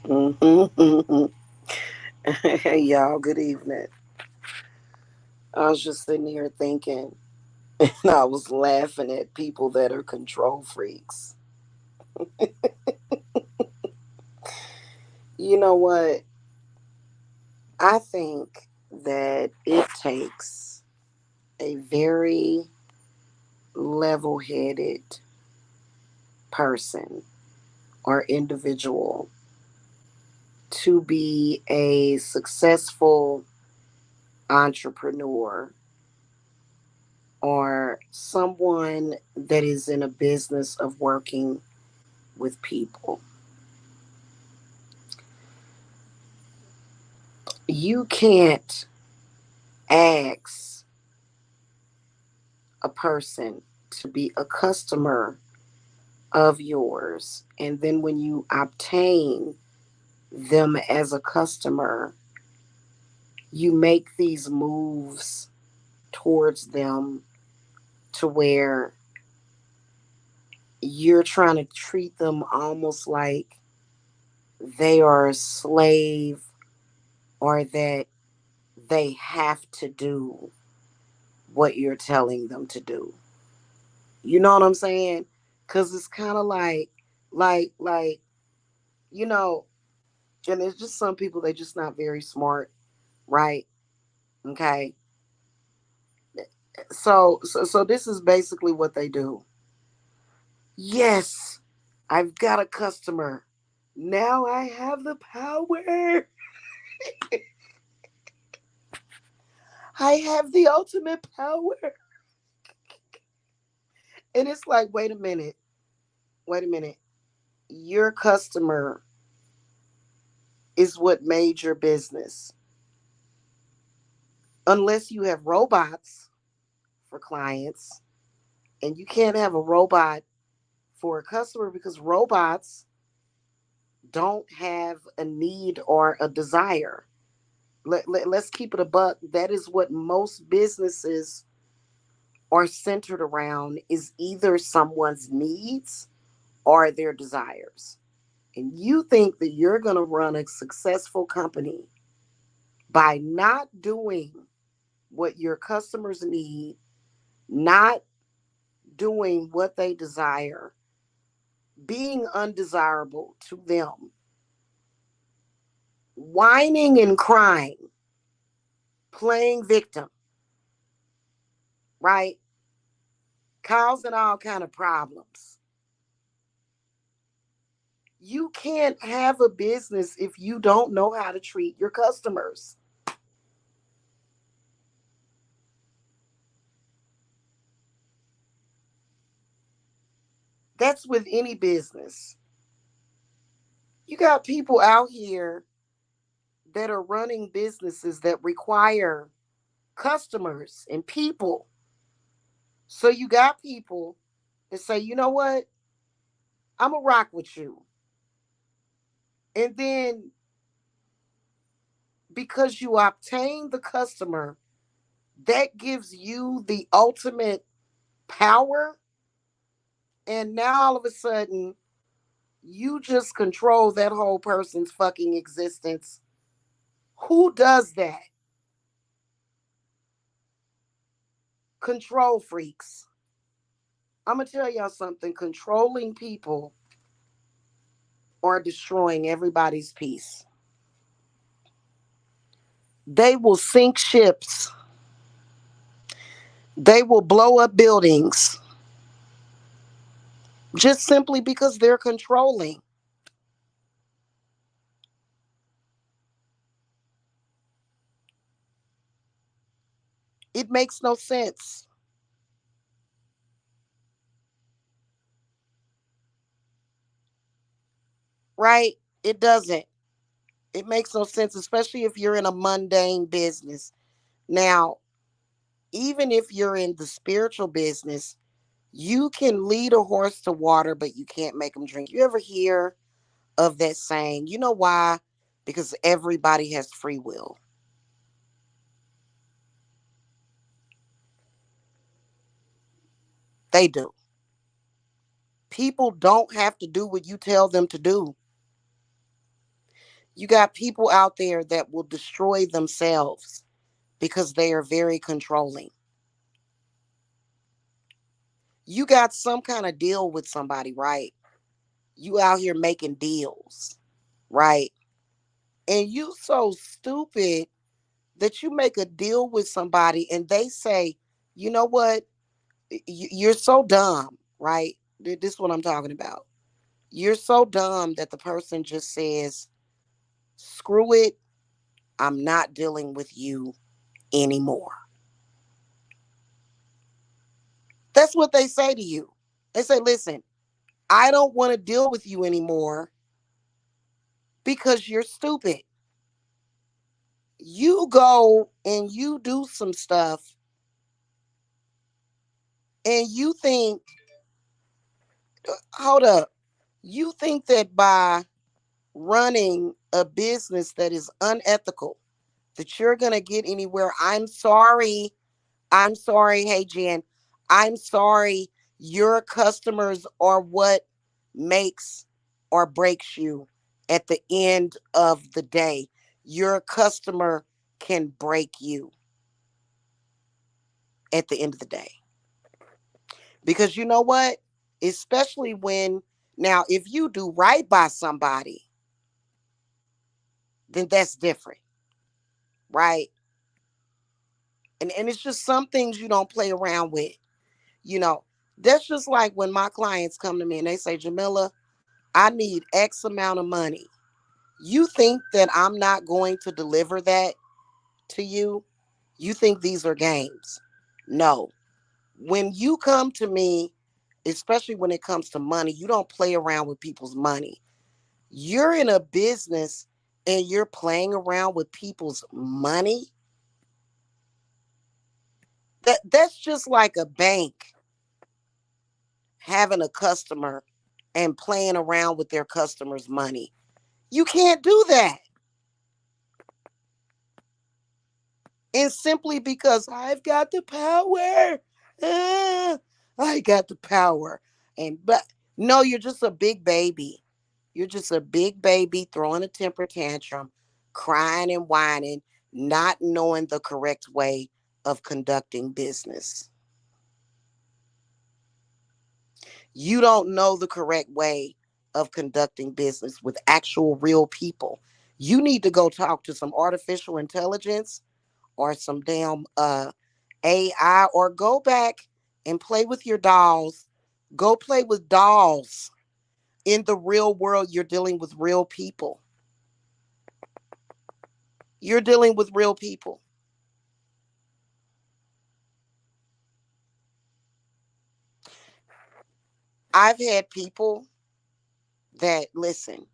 Mhm. Hey, y'all, good evening. I was just sitting here thinking, and I was laughing at people that are control freaks. You know what? I think that it takes a very level headed person or individual to be a successful entrepreneur or someone that is in a business of working with people. You can't ask a person to be a customer of yours, and then when you obtain them as a customer, you make these moves towards them to where you're trying to treat them almost like they are a slave or that they have to do what you're telling them to do. You know what I'm saying? Cause it's kind of like, you know, and there's just some people they just not very smart, right? Okay. So this is basically what they do. Yes, I've got a customer. Now I have the power. I have the ultimate power. And it's like, wait a minute. Wait a minute. Your customer is what made your business. Unless you have robots for clients, and you can't have a robot for a customer because robots don't have a need or a desire. Let's keep it a buck. That is what most businesses are centered around, is either someone's needs or their desires. And you think that you're going to run a successful company by not doing what your customers need, not doing what they desire, being undesirable to them, whining and crying, playing victim, right? Causing all kind of problems. You can't have a business if you don't know how to treat your customers. That's with any business. You got people out here that are running businesses that require customers and people. So you got people that say, you know what? I'm going to rock with you. And then because you obtain the customer, that gives you the ultimate power. And now all of a sudden, you just control that whole person's fucking existence. Who does that? Control freaks. I'm going to tell y'all something. Controlling people are destroying everybody's peace. They will sink ships, they will blow up buildings just simply because they're controlling. It makes no sense, right? It doesn't. It makes no sense, especially if you're in a mundane business. Now, even if you're in the spiritual business, you can lead a horse to water, but you can't make them drink. You ever hear of that saying? You know why? Because everybody has free will. They do. People don't have to do what you tell them to do. You got people out there that will destroy themselves because they are very controlling. You got some kind of deal with somebody, right? You out here making deals, right? And you so stupid that you make a deal with somebody and they say, you know what? You're so dumb, right? This is what I'm talking about. You're so dumb that the person just says, screw it, I'm not dealing with you anymore. That's what they say to you. They say, listen, I don't want to deal with you anymore because you're stupid. You go and you do some stuff and you think, hold up, you think that by running a business that is unethical, that you're going to get anywhere. I'm sorry. I'm sorry. Hey, Jen, I'm sorry. Your customers are what makes or breaks you at the end of the day. Your customer can break you at the end of the day. Because you know what? Especially when, now, if you do right by somebody, then that's different, right? And it's just some things you don't play around with. You know, that's just like when my clients come to me and they say, Jamila, I need X amount of money. You think that I'm not going to deliver that to you? You think these are games? No. When you come to me, especially when it comes to money, you don't play around with people's money. You're in a business and you're playing around with people's money. That's just like a bank having a customer and playing around with their customers' money. You can't do that. And simply because I've got the power, I got the power. And but no, you're just a big baby. You're just a big baby throwing a temper tantrum, crying and whining, not knowing the correct way of conducting business. You don't know the correct way of conducting business with actual real people. You need to go talk to some artificial intelligence or some damn AI, or go back and play with your dolls. Go play with dolls. In the real world, you're dealing with real people. You're dealing with real people. I've had people that listen,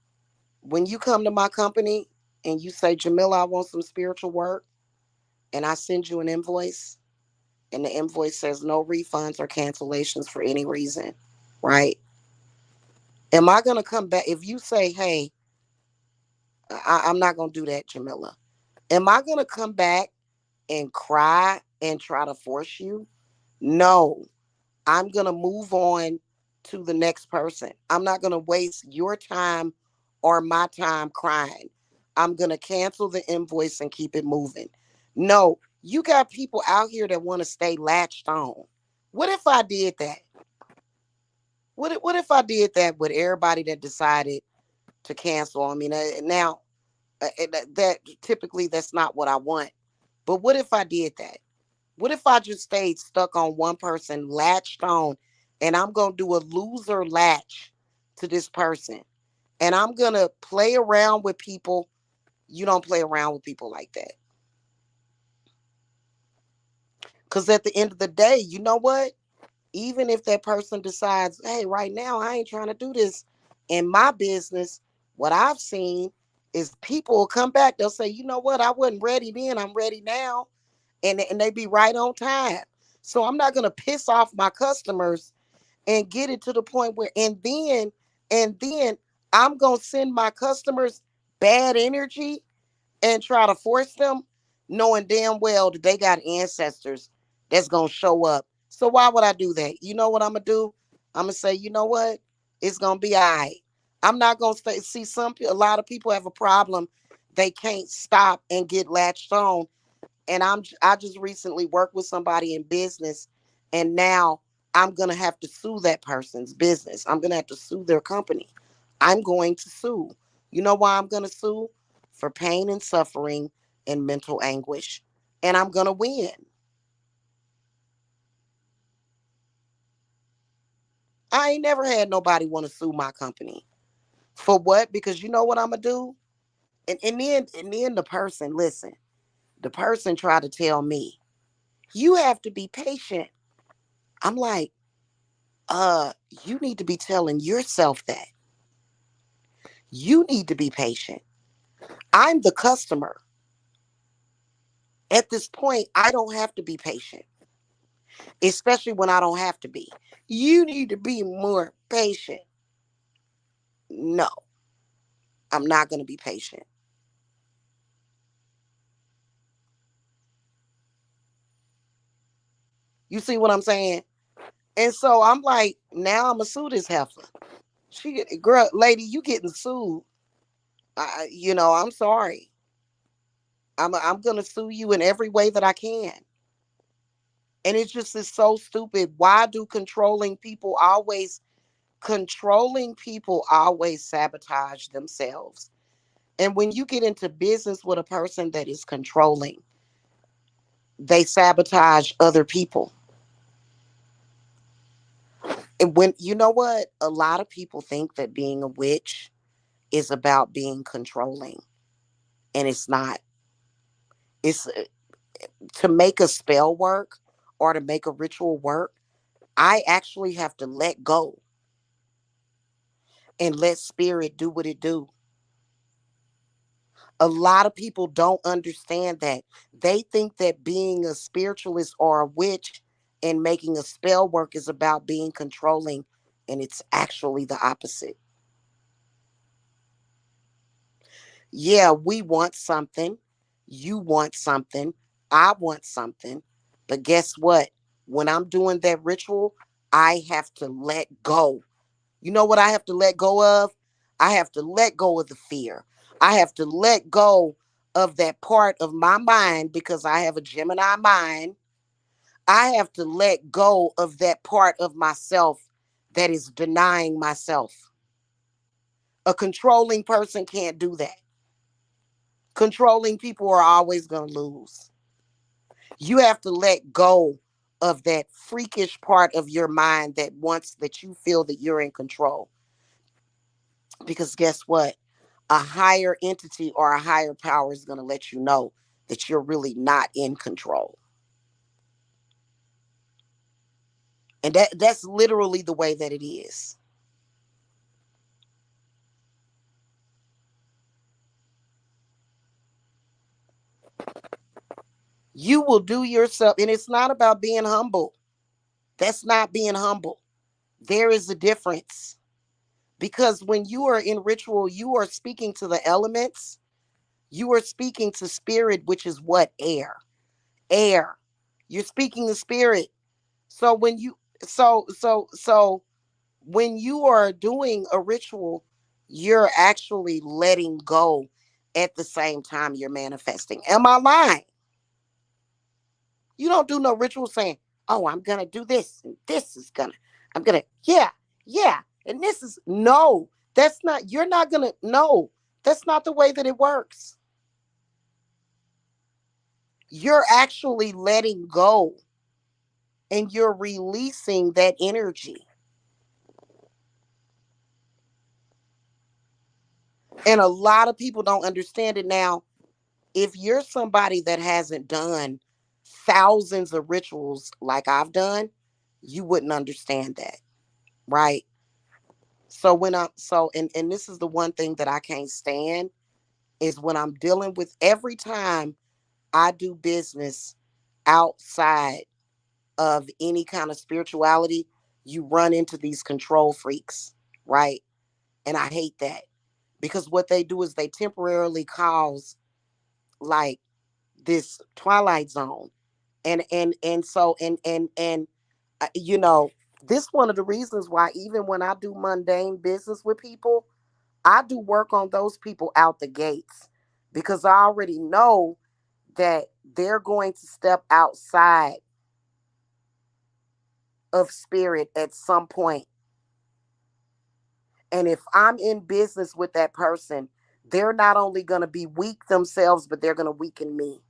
when you come to my company and you say, Jamila, I want some spiritual work, and I send you an invoice, and the invoice says no refunds or cancellations for any reason, right? Am I going to come back? If you say, hey, I'm not going to do that, Jamila. Am I going to come back and cry and try to force you? No, I'm going to move on to the next person. I'm not going to waste your time or my time crying. I'm going to cancel the invoice and keep it moving. No, you got people out here that want to stay latched on. What if I did that? What if I did that with everybody that decided to cancel? I mean, now that typically that's not what I want. But what if I did that? What if I just stayed stuck on one person, latched on, and I'm going to do a loser latch to this person? And I'm going to play around with people. You don't play around with people like that. Because at the end of the day, you know what? Even if that person decides, hey, right now, I ain't trying to do this in my business, what I've seen is people will come back. They'll say, you know what? I wasn't ready then. I'm ready now. And they be right on time. So I'm not going to piss off my customers and get it to the point where, and then I'm going to send my customers bad energy and try to force them, knowing damn well that they got ancestors that's going to show up. So why would I do that? You know what I'm going to do? I'm going to say, you know what? It's going to be all right. I'm not gonna stay. See, a lot of people have a problem. They can't stop and get latched on. And I just recently worked with somebody in business, and now I'm gonna have to sue that person's business. I'm gonna have to sue their company. I'm going to sue. You know why I'm gonna sue? For pain and suffering and mental anguish. And I'm gonna win. I ain't never had nobody want to sue my company. For what? Because you know what I'm gonna do? And then the person, listen, the person tried to tell me, you have to be patient. I'm like, uh, you need to be telling yourself that. You need to be patient. I'm the customer. At this point, I don't have to be patient, especially when I don't have to be. You need to be more patient. No, I'm not going to be patient. You see what I'm saying? And so I'm like, now I'm going to sue this heifer. Girl, lady, you getting sued. I'm sorry. I'm going to sue you in every way that I can. And it just is so stupid. Why do controlling people always sabotage themselves? And when you get into business with a person that is controlling, they sabotage other people. And when you know what, a lot of people think that being a witch is about being controlling, and it's not. It's to make a spell work or to make a ritual work. I actually have to let go and let spirit do what it do. A lot of people don't understand that. They think that being a spiritualist or a witch and making a spell work is about being controlling, and it's actually the opposite. Yeah, we want something. You want something. I want something. But guess what? When I'm doing that ritual, I have to let go. You know what I have to let go of? I have to let go of the fear. I have to let go of that part of my mind because I have a Gemini mind. I have to let go of that part of myself that is denying myself. A controlling person can't do that. Controlling people are always going to lose. You have to let go of that freakish part of your mind that wants that you feel that you're in control. Because guess what? A higher entity or a higher power is going to let you know that you're really not in control. And that's literally the way that it is. You will do yourself, and it's not about being humble. That's not being humble. There is a difference. Because when you are in ritual, you are speaking to the elements, you are speaking to spirit, which is what? Air. Air. You're speaking to spirit. So when you so when you are doing a ritual, you're actually letting go at the same time you're manifesting. Am I lying? You don't do no ritual saying, oh, I'm going to do this and this is going to, I'm going to, yeah, yeah. And this is, no, that's not, you're not going to, no, that's not the way that it works. You're actually letting go and you're releasing that energy. And a lot of people don't understand it now. If you're somebody that hasn't done thousands of rituals like I've done, you wouldn't understand that, right? So when I'm so and this is the one thing that I can't stand is when I'm dealing with every time I do business outside of any kind of spirituality, you run into these control freaks, right? And I hate that because what they do is they temporarily cause like this twilight zone. And so and this one of the reasons why even when I do mundane business with people, I do work on those people out the gates because I already know that they're going to step outside of spirit at some point. And if I'm in business with that person, they're not only going to be weak themselves, but they're going to weaken me.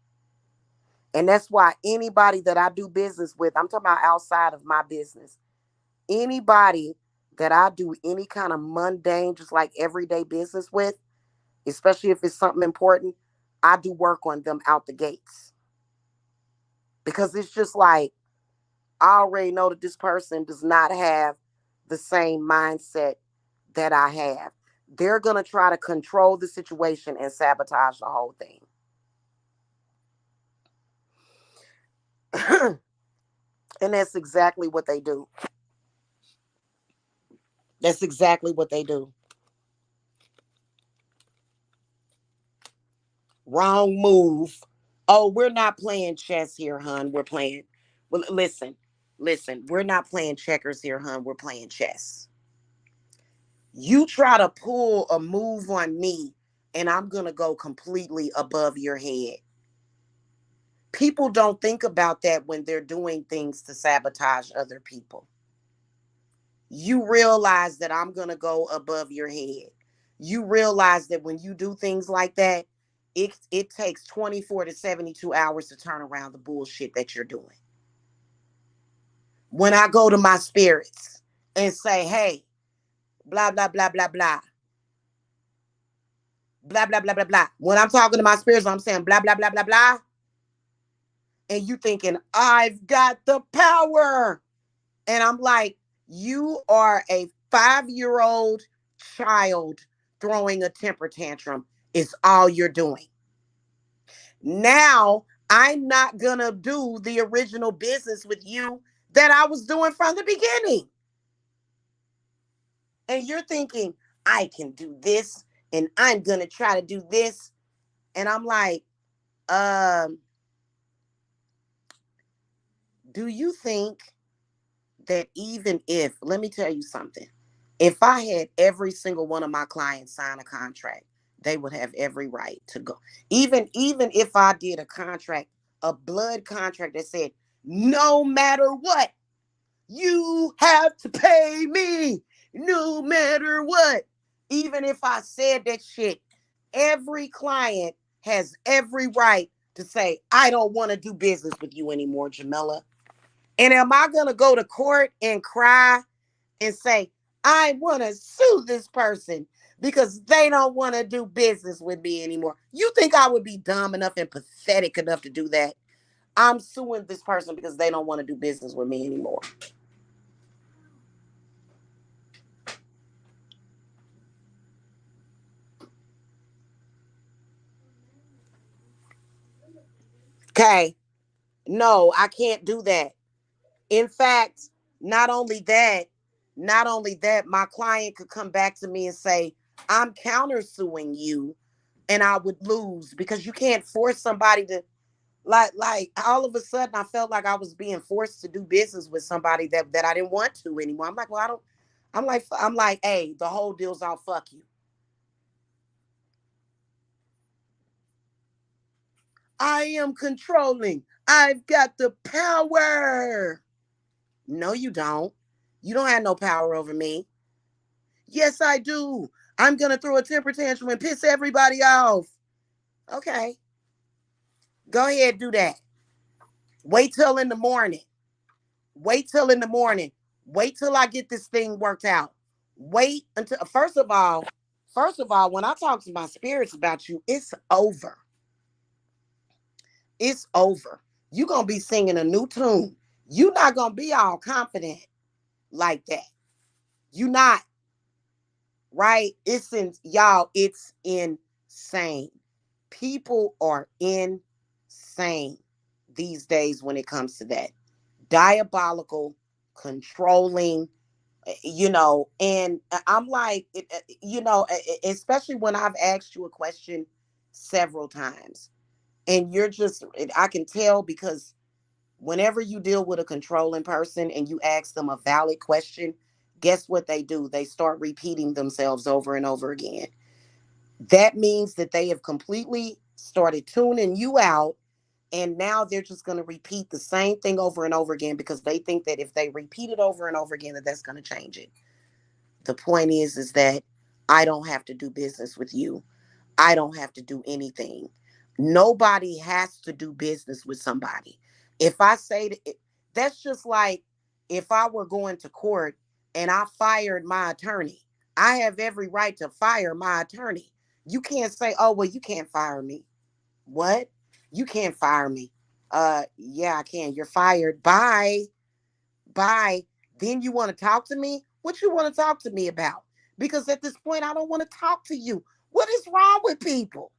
And that's why anybody that I do business with, I'm talking about outside of my business, anybody that I do any kind of mundane, just like everyday business with, especially if it's something important, I do work on them out the gates. Because it's just like, I already know that this person does not have the same mindset that I have. They're going to try to control the situation and sabotage the whole thing. And that's exactly what they do. That's exactly what they do. Wrong move. Oh, we're not playing chess here, hun. We're playing. Well, listen, listen. We're not playing checkers here, hun. We're playing chess. You try to pull a move on me, and I'm going to go completely above your head. People don't think about that when they're doing things to sabotage other people. You realize that I'm going to go above your head. You realize that when you do things like that, it takes 24 to 72 hours to turn around the bullshit that you're doing. When I go to my spirits and say, hey, blah, blah, blah, blah, blah, blah, blah, blah, blah, blah. When I'm talking to my spirits, I'm saying blah, blah, blah, blah, blah. And you thinking, I've got the power. And I'm like, you are a 5-year-old child throwing a temper tantrum, is all you're doing. Now, I'm not going to do the original business with you that I was doing from the beginning. And you're thinking, I can do this and I'm going to try to do this. And I'm like, um, do you think that even if, let me tell you something, if I had every single one of my clients sign a contract, they would have every right to go. Even if I did a contract, a blood contract that said, no matter what, you have to pay me, no matter what. Even if I said that shit, every client has every right to say, I don't want to do business with you anymore, Jamila. And am I going to go to court and cry and say, I want to sue this person because they don't want to do business with me anymore? You think I would be dumb enough and pathetic enough to do that? I'm suing this person because they don't want to do business with me anymore. Okay. No, I can't do that. In fact, not only that, not only that, my client could come back to me and say, I'm countersuing you, and I would lose because you can't force somebody to, like all of a sudden I felt like I was being forced to do business with somebody that I didn't want to anymore. I'm like, well, I don't, I'm like, hey, the whole deal's all fuck you. I am controlling. I've got the power. No, you don't. You don't have no power over me. Yes, I do. I'm going to throw a temper tantrum and piss everybody off. Okay. Go ahead, do that. Wait till in the morning. Wait till in the morning. Wait till I get this thing worked out. Wait until, first of all, when I talk to my spirits about you, it's over. It's over. You're going to be singing a new tune. You're not going to be all confident like that. You not, right? Y'all, it's insane. People are insane these days when it comes to that. Diabolical, controlling, and I'm like, especially when I've asked you a question several times and I can tell because whenever you deal with a controlling person and you ask them a valid question, guess what they do? They start repeating themselves over and over again. That means that they have completely started tuning you out, and now they're just going to repeat the same thing over and over again because they think that if they repeat it over and over again, that that's going to change it. The point is that I don't have to do business with you. I don't have to do anything. Nobody has to do business with somebody. If I say that, that's just like if I were going to court and I fired my attorney. I have every right to fire my attorney. You can't say, "Oh, well, you can't fire me." What? You can't fire me. Yeah, I can. You're fired. Bye. Bye. Then you want to talk to me? What you want to talk to me about? Because at this point, I don't want to talk to you. What is wrong with people?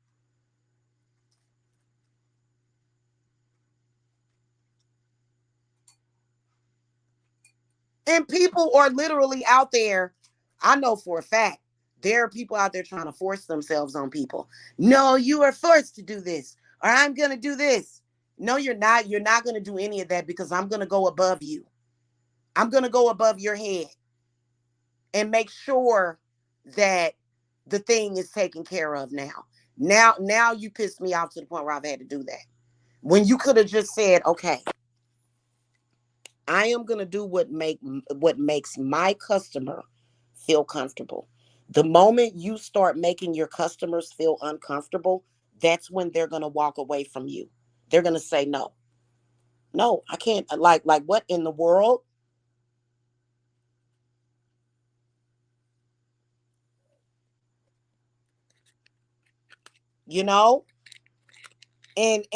And people are literally out there. I know for a fact there are people out there trying to force themselves on people. No, you are forced to do this, or I'm going to do this. No, you're not. You're not going to do any of that because I'm going to go above you. I'm going to go above your head and make sure that the thing is taken care of now. Now you pissed me off to the point where I've had to do that. When you could have just said, okay, I am going to do what makes my customer feel comfortable. The moment you start making your customers feel uncomfortable, that's when they're going to walk away from you. They're going to say no. No, I can't. Like what in the world? You know? And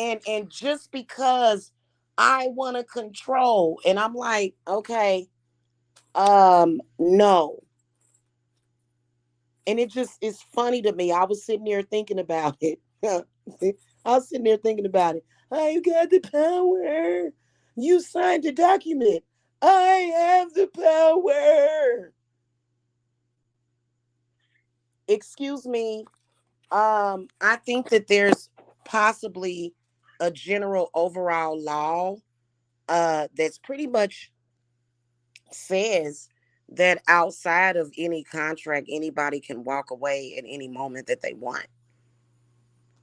just because I want to control, and I'm like, okay, no. And it just is funny to me. I was sitting there thinking about it. I was sitting there thinking about it. I got the power. You signed the document. I have the power. Excuse me. I think that there's possibly a general overall law that's pretty much says that outside of any contract, anybody can walk away at any moment that they want.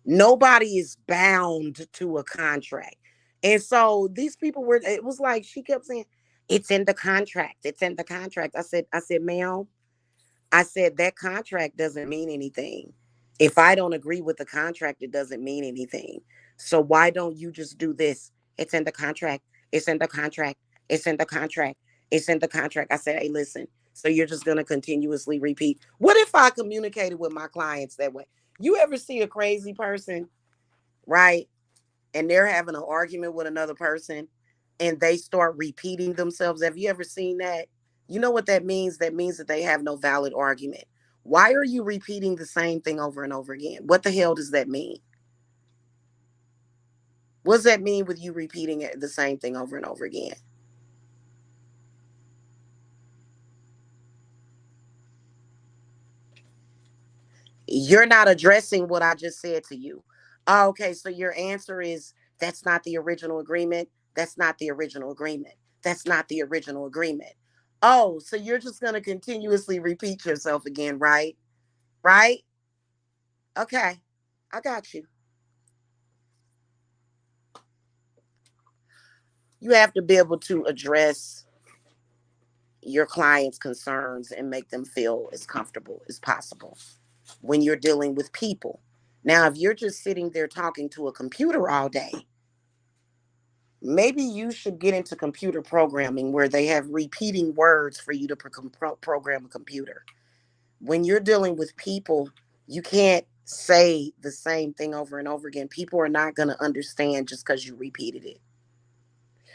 Nobody is bound to a contract. And so these people were, it was like she kept saying, it's in the contract. It's in the contract. I said, ma'am, I said that contract doesn't mean anything. If I don't agree with the contract, it doesn't mean anything. So why don't you just do this? It's in the contract. It's in the contract. It's in the contract. It's in the contract. I said, hey, listen. So you're just gonna continuously repeat. What if I communicated with my clients that way? You ever see a crazy person, right? And they're having an argument with another person and they start repeating themselves. Have you ever seen that? You know what that means? That means that they have no valid argument. Why are you repeating the same thing over and over again? What the hell does that mean? What does that mean with you repeating the same thing over and over again? You're not addressing what I just said to you. Oh, okay, so your answer is that's not the original agreement. That's not the original agreement. That's not the original agreement. Oh, so you're just going to continuously repeat yourself again, right? Right? Okay, I got you. You have to be able to address your client's concerns and make them feel as comfortable as possible when you're dealing with people. Now, if you're just sitting there talking to a computer all day, maybe you should get into computer programming where they have repeating words for you to program a computer. When you're dealing with people, you can't say the same thing over and over again. People are not going to understand just because you repeated it.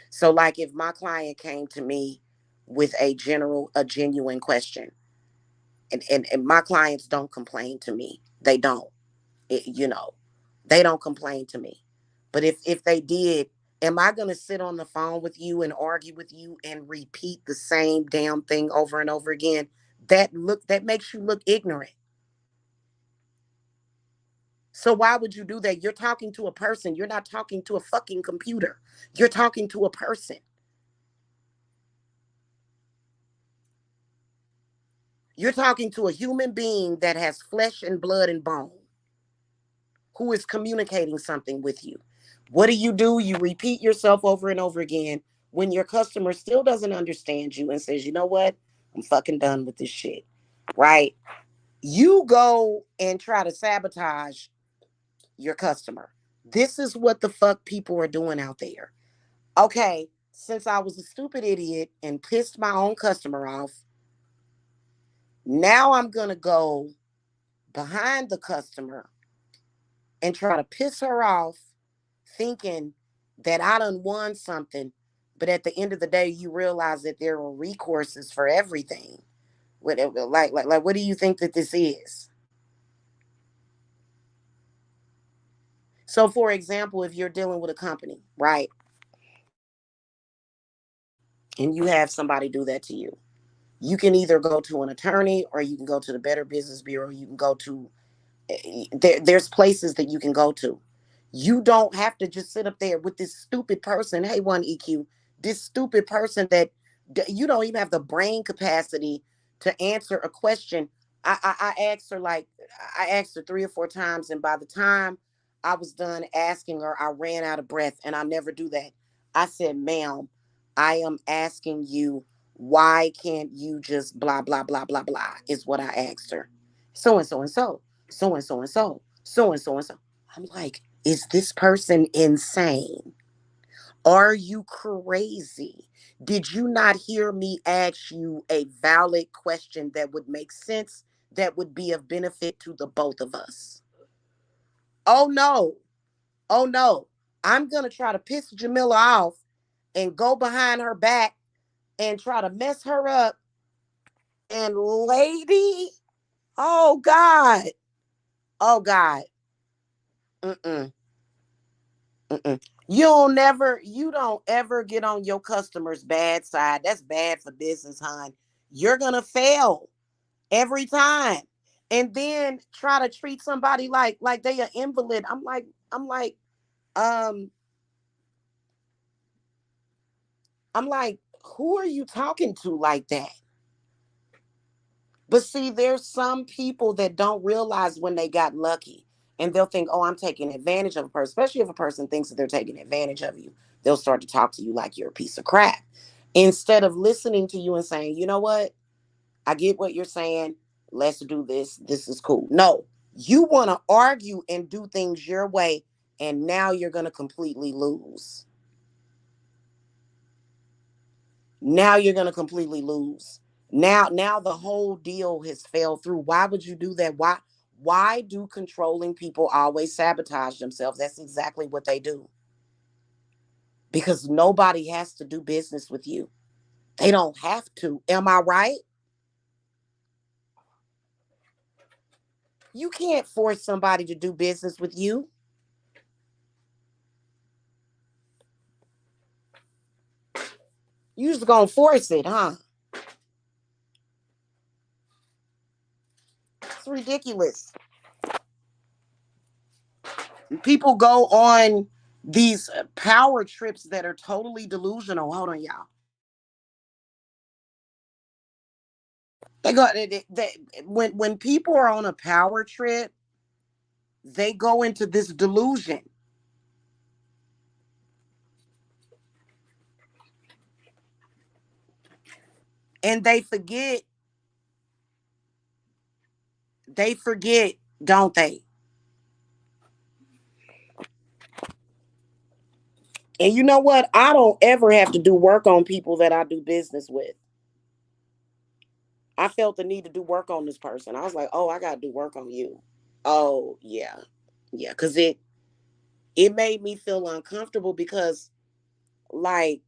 So, like if my client came to me with a genuine question, and my clients don't complain to me, they don't. You know, they don't complain to me. But if they did, am I going to sit on the phone with you and argue with you and repeat the same damn thing over and over again? That makes you look ignorant. So why would you do that? You're talking to a person. You're not talking to a fucking computer. You're talking to a person. You're talking to a human being that has flesh and blood and bone who is communicating something with you. What do? You repeat yourself over and over again when your customer still doesn't understand you and says, you know what? I'm fucking done with this shit. Right? You go and try to sabotage your customer. This is what the fuck people are doing out there. Okay, since I was a stupid idiot and pissed my own customer off, now I'm going to go behind the customer and try to piss her off thinking that I done won something. But at the end of the day, you realize that there are recourses for everything. What do you think that this is? So, for example, if you're dealing with a company, right, and you have somebody do that to you, you can either go to an attorney or you can go to the Better Business Bureau. You can go to there's places that you can go to. You don't have to just sit up there with this stupid person. Hey, one EQ, this stupid person that you don't even have the brain capacity to answer a question. I asked her I asked her 3 or 4 times, and by the time I was done asking her, I ran out of breath, and I never do that. I said, "Ma'am, I am asking you, why can't you just blah blah blah blah blah?" Is what I asked her. So and so and so, so and so and so, so and so and so. I'm like, is this person insane? Are you crazy? Did you not hear me ask you a valid question that would make sense, that would be of benefit to the both of us? Oh no. Oh no. I'm going to try to piss Jamila off and go behind her back and try to mess her up. And lady, oh God. Oh God. Mm-mm. Mm-mm. You don't ever get on your customer's bad side. That's bad for business, hon. You're gonna fail every time. And then try to treat somebody like they an invalid. I'm like, um, I'm like, who are you talking to like that? But see, there's some people that don't realize when they got lucky. And they'll think, oh, I'm taking advantage of a person, especially if a person thinks that they're taking advantage of you. They'll start to talk to you like you're a piece of crap. Instead of listening to you and saying, you know what? I get what you're saying. Let's do this. This is cool. No, you want to argue and do things your way. And now you're going to completely lose. Now you're going to completely lose. Now the whole deal has fell through. Why would you do that? Why do controlling people always sabotage themselves? That's exactly what they do. Because nobody has to do business with you. They don't have to. Am I right? You can't force somebody to do business with you. You just gonna force it, huh? It's ridiculous. People go on these power trips that are totally delusional. Hold on, y'all. They go when people are on a power trip, they go into this delusion and they forget, don't they? And you know what? I don't ever have to do work on people that I do business with. I felt the need to do work on this person. I was like, oh, I gotta do work on you. Oh yeah. Yeah. Cause it made me feel uncomfortable because like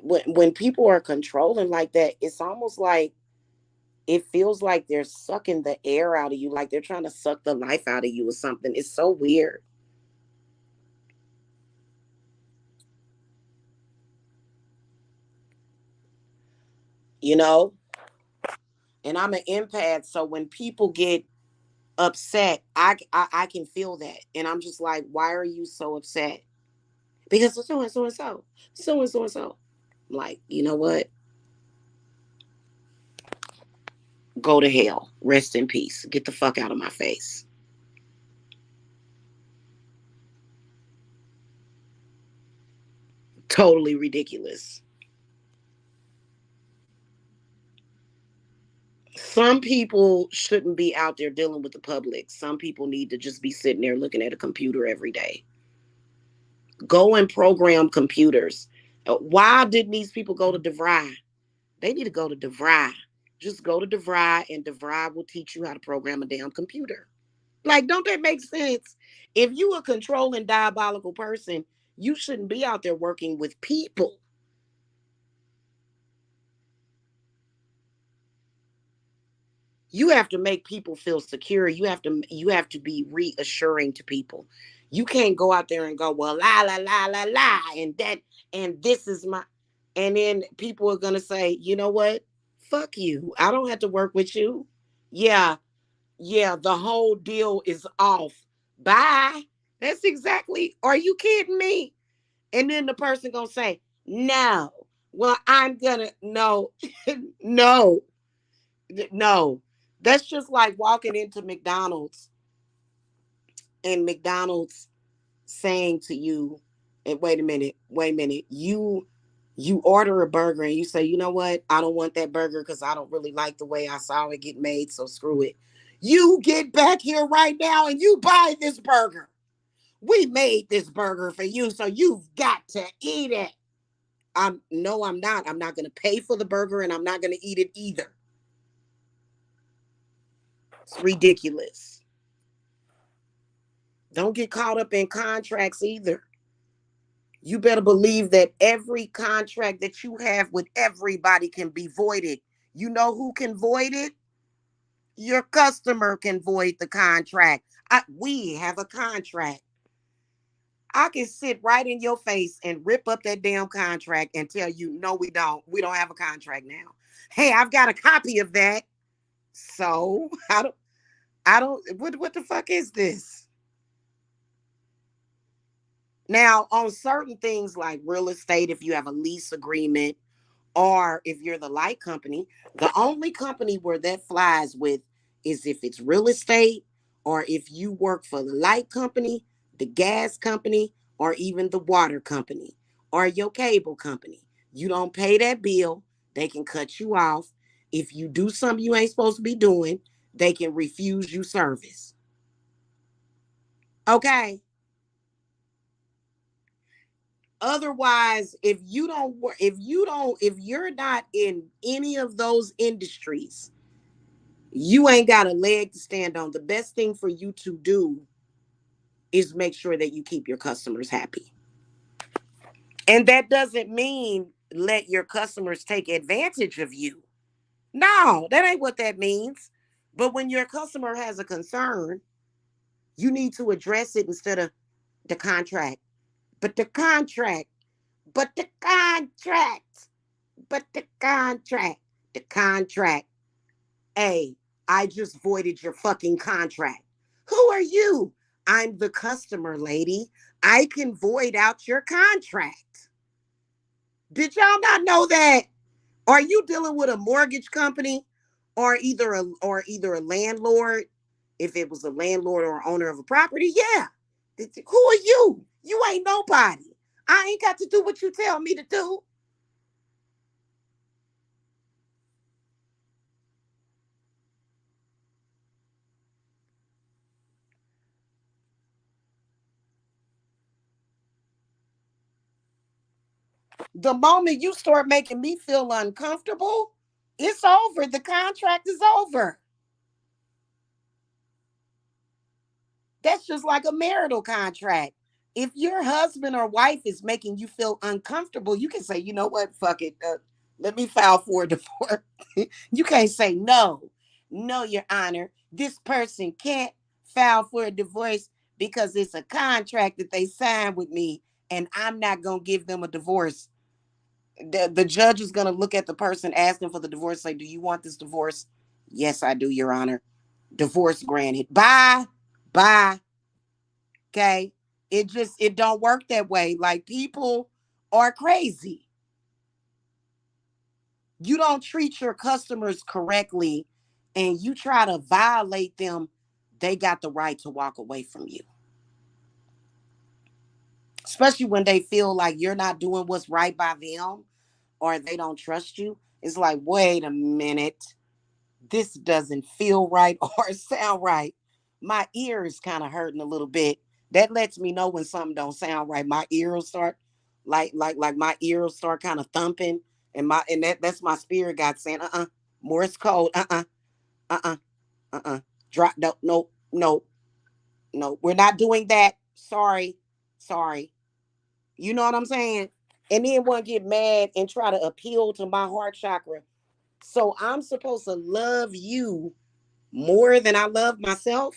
when people are controlling like that, it's almost like it feels like they're sucking the air out of you, like they're trying to suck the life out of you or something. It's so weird, you know? And I'm an empath, so when people get upset, I can feel that. And I'm just like, why are you so upset? Because so and so and so, so and so and so. I'm like, you know what? Go to hell. Rest in peace. Get the fuck out of my face. Totally ridiculous. Some people shouldn't be out there dealing with the public. Some people need to just be sitting there looking at a computer every day. Go and program computers. Why didn't these people go to DeVry? They need to go to DeVry. Just go to DeVry and DeVry will teach you how to program a damn computer. Like, don't that make sense? If you a controlling diabolical person, you shouldn't be out there working with people. You have to make people feel secure. You have to be reassuring to people. You can't go out there and go, well, la la la la la, and that and this is my and then people are gonna say, you know what? Fuck you. I don't have to work with you. Yeah, yeah, the whole deal is off. Bye. That's exactly, are you kidding me? And then the person gonna say, no. Well, I'm gonna no, no. No, that's just like walking into McDonald's and McDonald's saying to you, and wait a minute, you order a burger and you say, you know what, I don't want that burger because I don't really like the way I saw it get made, so screw it. You get back here right now and you buy this burger. We made this burger for you, so you've got to eat it. I'm not. I'm not gonna pay for the burger and I'm not gonna eat it either. It's ridiculous. Don't get caught up in contracts either. You better believe that every contract that you have with everybody can be voided. You know who can void it? Your customer can void the contract. We have a contract. I can sit right in your face and rip up that damn contract and tell you, no, we don't. We don't have a contract now. Hey, I've got a copy of that. So what the fuck is this? Now, on certain things like real estate, if you have a lease agreement, or if you're the light company, the only company where that flies with is if it's real estate, or if you work for the light company, the gas company, or even the water company, or your cable company. You don't pay that bill, they can cut you off. If you do something you ain't supposed to be doing, they can refuse you service. Okay? Otherwise, if you're not in any of those industries, you ain't got a leg to stand on. The best thing for you to do is make sure that you keep your customers happy. And that doesn't mean let your customers take advantage of you. No, that ain't what that means. But when your customer has a concern, you need to address it instead of the contract. But the contract, but the contract, but the contract, the contract. Hey, I just voided your fucking contract. Who are you? I'm the customer, lady. I can void out your contract. Did y'all not know that? Are you dealing with a mortgage company or either a landlord? If it was a landlord or owner of a property, yeah. Who are you? You ain't nobody. I ain't got to do what you tell me to do. The moment you start making me feel uncomfortable, it's over. The contract is over. That's just like a marital contract. If your husband or wife is making you feel uncomfortable, you can say, you know what, fuck it. Let me file for a divorce. You can't say no. No, Your Honor. This person can't file for a divorce because it's a contract that they signed with me, and I'm not going to give them a divorce. The judge is going to look at the person asking for the divorce, say, do you want this divorce? Yes, I do, Your Honor. Divorce granted. Bye. Bye. Okay. It don't work that way. Like, people are crazy. You don't treat your customers correctly and you try to violate them, they got the right to walk away from you. Especially when they feel like you're not doing what's right by them or they don't trust you. It's like, wait a minute. This doesn't feel right or sound right. My ear is kind of hurting a little bit. That lets me know when something don't sound right. My ear will start like my ear will start kind of thumping. And that's my spirit God saying, Morse code, uh-uh, uh-uh. Drop no. We're not doing that. Sorry. Sorry. You know what I'm saying? And then one get mad and try to appeal to my heart chakra. So I'm supposed to love you more than I love myself?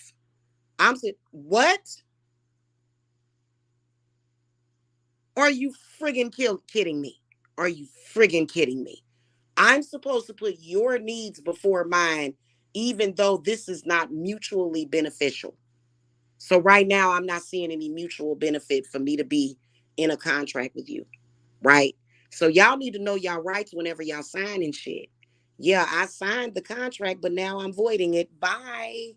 I'm saying, what? Are you friggin' kidding me? Are you friggin' kidding me? I'm supposed to put your needs before mine, even though this is not mutually beneficial. So right now, I'm not seeing any mutual benefit for me to be in a contract with you, right? So y'all need to know y'all rights whenever y'all signing shit. Yeah, I signed the contract, but now I'm voiding it. Bye.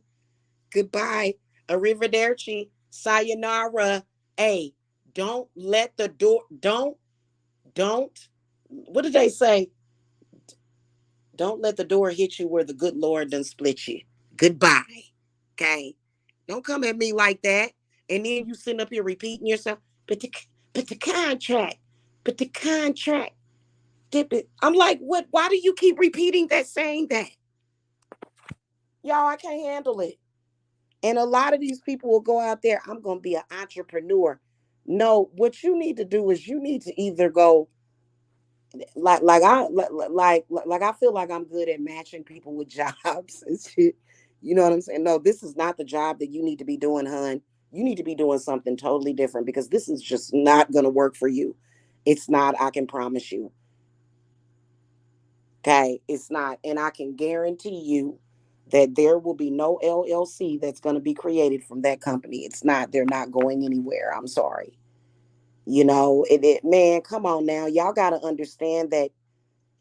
Goodbye. Arrivederci. Sayonara. Hey, don't let the door, don't, what did they say? Don't let the door hit you where the good Lord done split you. Goodbye. Okay? Don't come at me like that. And then you sitting up here repeating yourself, but the contract, but the contract. I'm like, what? Why do you keep repeating that, saying that? Y'all, I can't handle it. And a lot of these people will go out there, I'm going to be an entrepreneur. No, what you need to do is you need to either go like I feel like I'm good at matching people with jobs and shit. You know what I'm saying? No, this is not the job that you need to be doing, hun. You need to be doing something totally different because this is just not going to work for you. It's not, I can promise you. Okay, it's not. And I can guarantee you that there will be no LLC that's going to be created from that company. It's not, they're not going anywhere. I'm sorry. Man, come on now. Y'all got to understand that,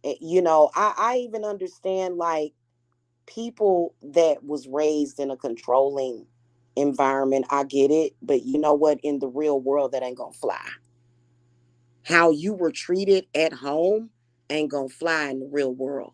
I even understand like people that was raised in a controlling environment. I get it. But you know what? In the real world, that ain't going to fly. How you were treated at home ain't gonna fly in the real world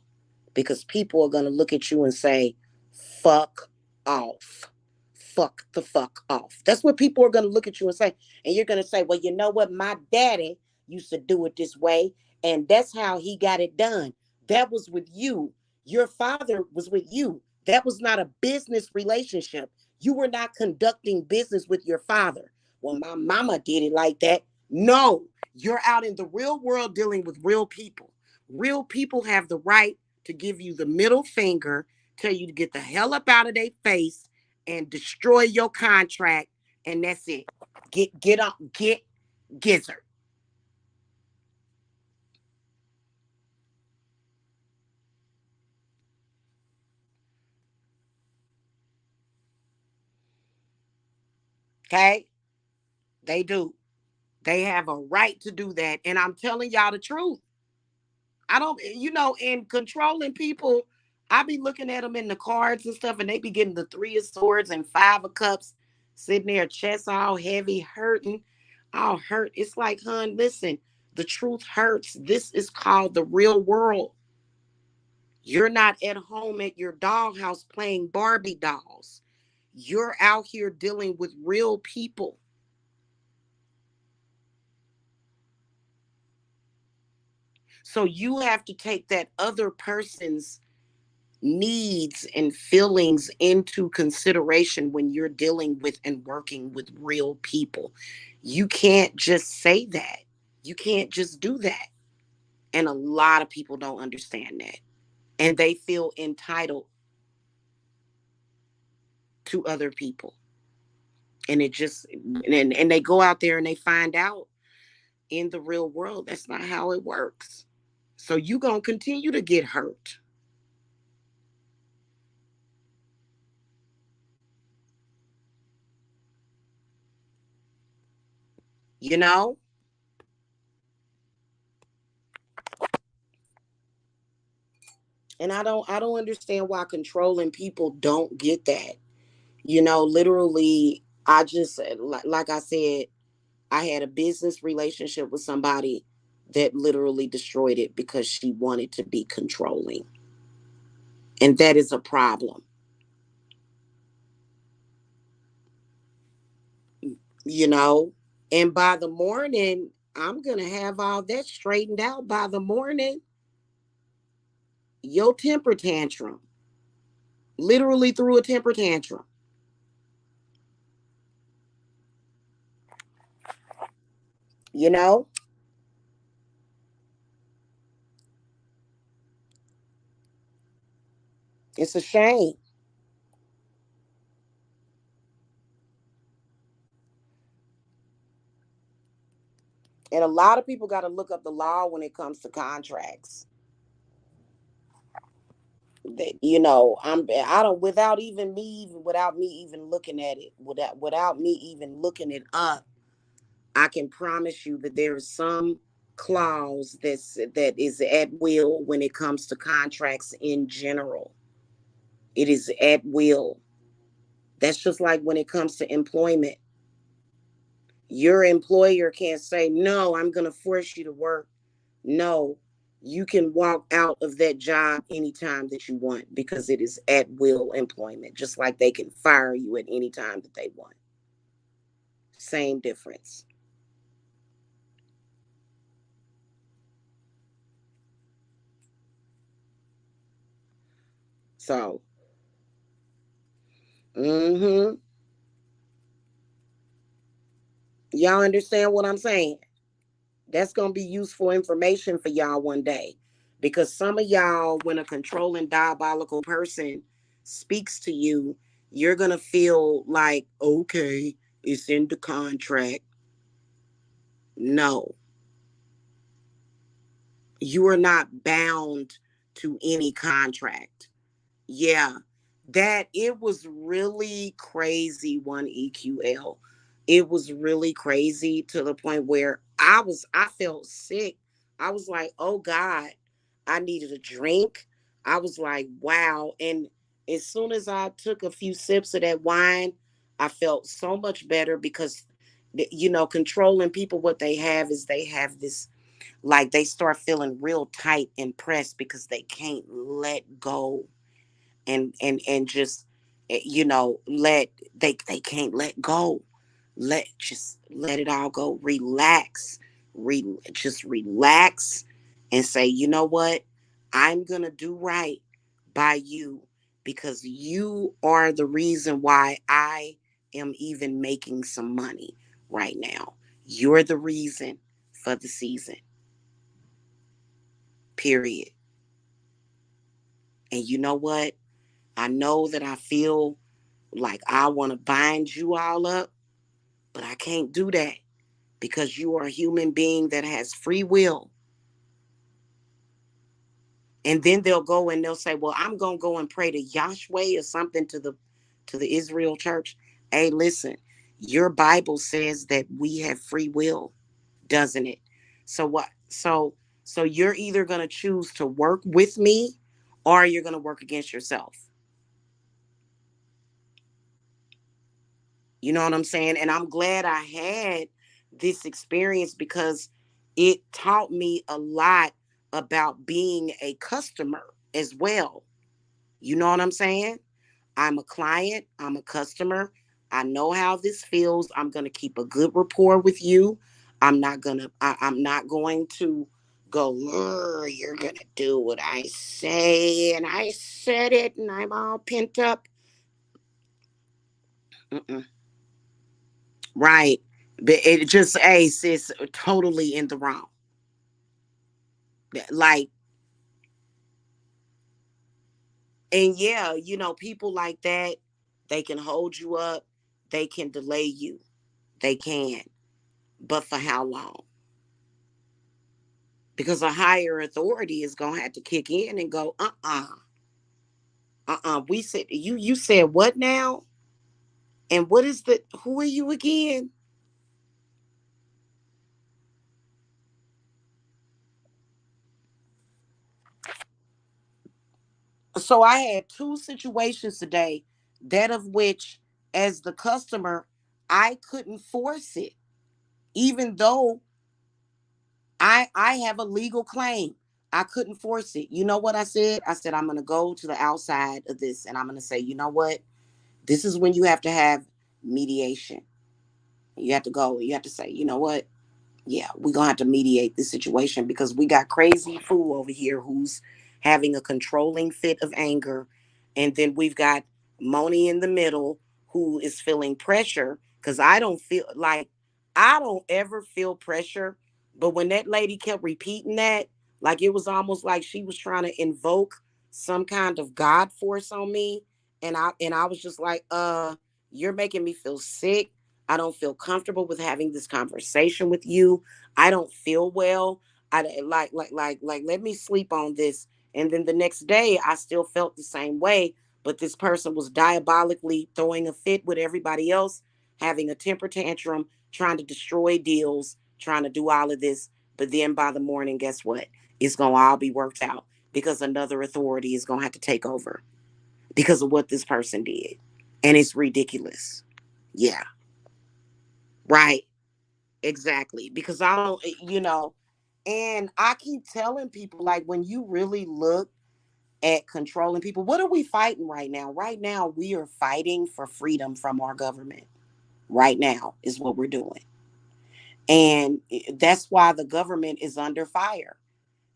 because people are gonna look at you and say, fuck off. Fuck the fuck off. That's what people are gonna look at you and say. And you're gonna say, well, you know what? My daddy used to do it this way, and that's how he got it done. That was with you. Your father was with you. That was not a business relationship. You were not conducting business with your father. Well, my mama did it like that. No, you're out in the real world dealing with real people. Real people have the right to give you the middle finger, tell you to get the hell up out of their face and destroy your contract, and that's it. Get up, get gizzard. Okay? They do. They have a right to do that. And I'm telling y'all the truth. I don't, in controlling people, I be looking at them in the cards and stuff, and they be getting the three of swords and five of cups, sitting there, chest all heavy, hurting, all hurt. It's like, hun, listen, the truth hurts. This is called the real world. You're not at home at your dollhouse playing Barbie dolls. You're out here dealing with real people. So you have to take that other person's needs and feelings into consideration when you're dealing with and working with real people. You can't just say that. You can't just do that. And a lot of people don't understand that. And they feel entitled to other people. And it just and they go out there and they find out in the real world that's not how it works. So you going to continue to get hurt. You know? And I don't understand why controlling people don't get that. Literally, I just, like I said, I had a business relationship with somebody that literally destroyed it because she wanted to be controlling. And that is a problem, you know? And by the morning, I'm going to have all that straightened out. By the morning, your temper tantrum literally threw a temper tantrum, you know? It's a shame. And a lot of people got to look up the law when it comes to contracts. That I don't without me even looking at it, without me even looking it up, I can promise you that there is some clause that is at will when it comes to contracts in general. It is at will. That's just like when it comes to employment. Your employer can't say, no, I'm going to force you to work. No, you can walk out of that job anytime that you want because it is at will employment, just like they can fire you at any time that they want. Same difference. So, mm-hmm. Y'all understand what I'm saying? That's going to be useful information for y'all one day. Because some of y'all, when a controlling, diabolical person speaks to you, you're going to feel like, okay, it's in the contract. No, you are not bound to any contract. Yeah, that it was really crazy, one EQL. It was really crazy to the point where I felt sick. I was like, oh God, I needed a drink. I was like, wow. And as soon as I took a few sips of that wine, I felt so much better because, controlling people, what they have is they have this, like, they start feeling real tight and pressed because they can't let go and just let they can't let go, just let it all go, relax, just relax and say, you know what, I'm gonna do right by you because you are the reason why I am even making some money right now. You're the reason for the season, period. And you know what, I know that I feel like I want to bind you all up, but I can't do that because you are a human being that has free will. And then they'll go and they'll say, "Well, I'm going to go and pray to Yahweh or something to the Israel church." Hey, listen. Your Bible says that we have free will, doesn't it? So what? So you're either going to choose to work with me or you're going to work against yourself. You know what I'm saying? And I'm glad I had this experience because it taught me a lot about being a customer as well. You know what I'm saying? I'm a client, I'm a customer. I know how this feels. I'm going to keep a good rapport with you. I'm not going to go, you're going to do what I say and I said it and I'm all pent up. Mm-mm. Right. But it just, Ace is totally in the wrong. Like, and yeah, people like that, they can hold you up, they can delay you, they can. But for how long? Because a higher authority is gonna have to kick in and go, We said you said what now? And what is the who are you again? So I had two situations today, that of which, as the customer, I couldn't force it, even though I have a legal claim. I couldn't force it. You know what I said? I said, I'm going to go to the outside of this and I'm going to say, you know what? This is when you have to have mediation. You have to go, you have to say, you know what? Yeah, we're gonna have to mediate this situation because we got crazy fool over here who's having a controlling fit of anger, and then we've got Moni in the middle who is feeling pressure because I don't ever feel pressure, but when that lady kept repeating that, like it was almost like she was trying to invoke some kind of God force on me, and I was just like, you're making me feel sick. I don't feel comfortable with having this conversation with you. I don't feel well. Let me sleep on this. And then the next day I still felt the same way, but this person was diabolically throwing a fit with everybody else, having a temper tantrum, trying to destroy deals, trying to do all of this. But then by the morning, guess what? It's going to all be worked out because another authority is going to have to take over because of what this person did. And it's ridiculous. Yeah, right. Exactly. Because I don't, and I keep telling people, like, when you really look at controlling people, what are we fighting right now? Right now, we are fighting for freedom from our government. Right now is what we're doing. And that's why the government is under fire.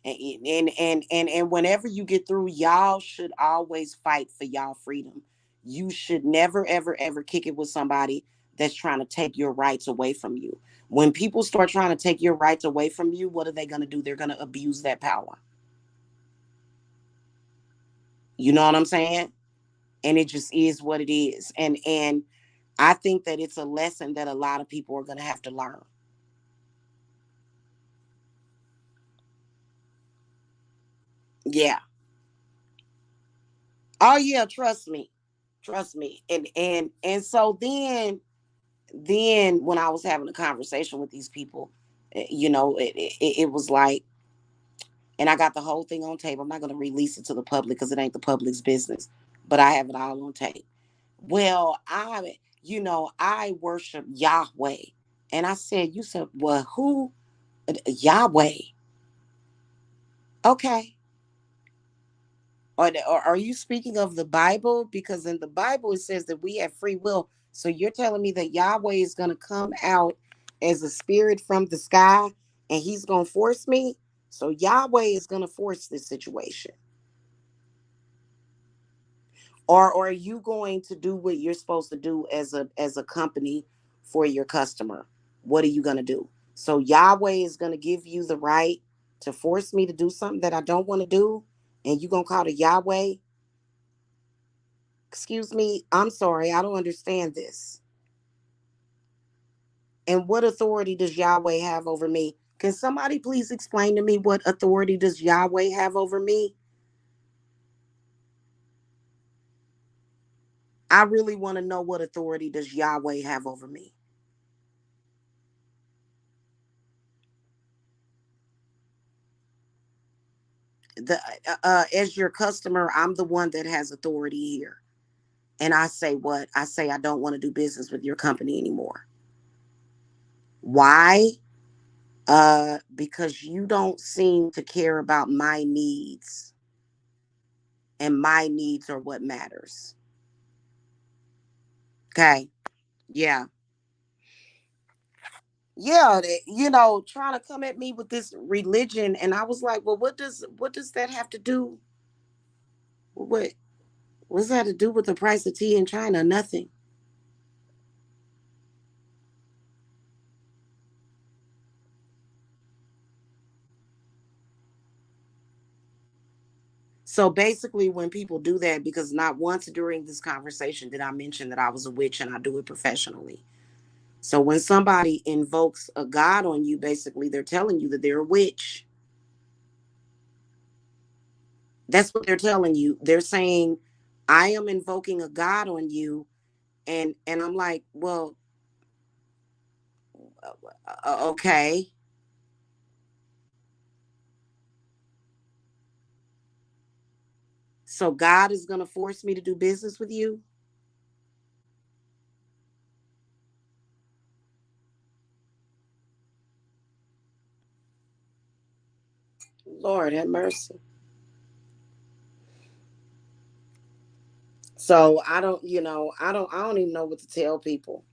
And whenever you get through, y'all should always fight for y'all freedom. You should never ever ever kick it with somebody that's trying to take your rights away from you. When people start trying to take your rights away from you, what are they going to do? They're going to abuse that power. You know what I'm saying? And it just is what it is. And I think that it's a lesson that a lot of people are going to have to learn. Yeah. Oh yeah, trust me. Trust me. And so then when I was having a conversation with these people, it was like, and I got the whole thing on tape. I'm not going to release it to the public because it ain't the public's business, but I have it all on tape. Well, I worship Yahweh. And I said, you said, well, who? Yahweh. Okay. Or are you speaking of the Bible? Because in the Bible, it says that we have free will. So you're telling me that Yahweh is going to come out as a spirit from the sky and he's going to force me? So Yahweh is going to force this situation. Or are you going to do what you're supposed to do as a company for your customer? What are you going to do? So Yahweh is going to give you the right to force me to do something that I don't want to do, and you're going to call it Yahweh? Excuse me, I'm sorry, I don't understand this. And what authority does Yahweh have over me? Can somebody please explain to me what authority does Yahweh have over me? I really want to know, what authority does Yahweh have over me? As your customer, I'm the one that has authority here. And I say what? I say I don't want to do business with your company anymore. Why? Because you don't seem to care about my needs, and my needs are what matters. Okay. Yeah. Yeah, trying to come at me with this religion, and I was like, well, what does that have to do? What's that to do with the price of tea in China? Nothing. So basically, when people do that, because not once during this conversation did I mention that I was a witch and I do it professionally. So when somebody invokes a god on you, basically they're telling you that they're a witch. That's what they're telling you. They're saying, I am invoking a god on you, and I'm like, well, okay. So God is going to force me to do business with you? Lord have mercy. So I don't, I don't even know what to tell people.